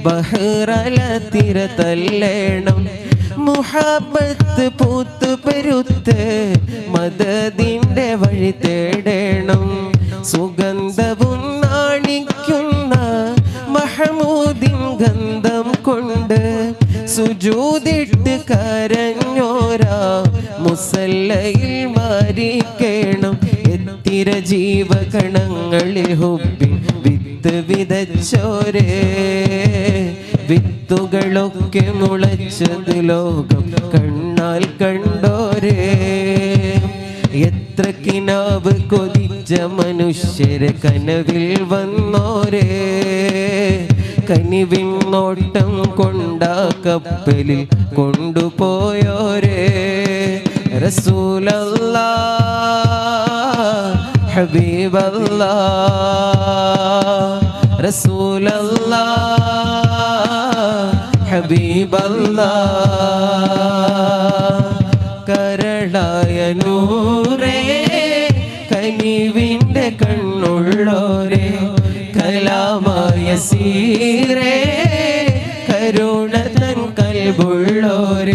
ബഹ്റല തിര തല്ലേണം മുഹബത്ത് പൂത്ത് പെരുത്ത് മദദിന്റെ വഴി തേടേണം സുഗന്ധവും നാണിക്കുന്ന മഹമൂദിൻ ഗന്ധം കൊണ്ട് സുജൂദിട്ട് കരഞ്ഞോരാ മുസല്ലയിൽ മാരിക്കേണം എത്തിര ജീവകണങ്ങളിൽ ഹുബ്ബിൻ വിത്ത് വിതച്ചോരേ വിത്തുകളൊക്കെ മുളച്ചത് ലോകം കണ്ണാൽ കണ്ടോരേ എത്ര കിനാവ് കൊതിച്ച മനുഷ്യരെ കനവിൽ വന്നോരേ കനിവിൻ നോട്ടം കൊണ്ടാ കപ്പലിൽ കൊണ്ടുപോയോരേ റസൂലല്ലാഹ് ഹബീബല്ലാഹ് റസൂലല്ലാഹ് ഹബീബല്ലാഹ് കരളായ നൂറേ കനിവിൻ്റെ കണ്ണുള്ളോരേ കലാമായ സീരേ കരുണ തൻ കൽബുള്ളോരേ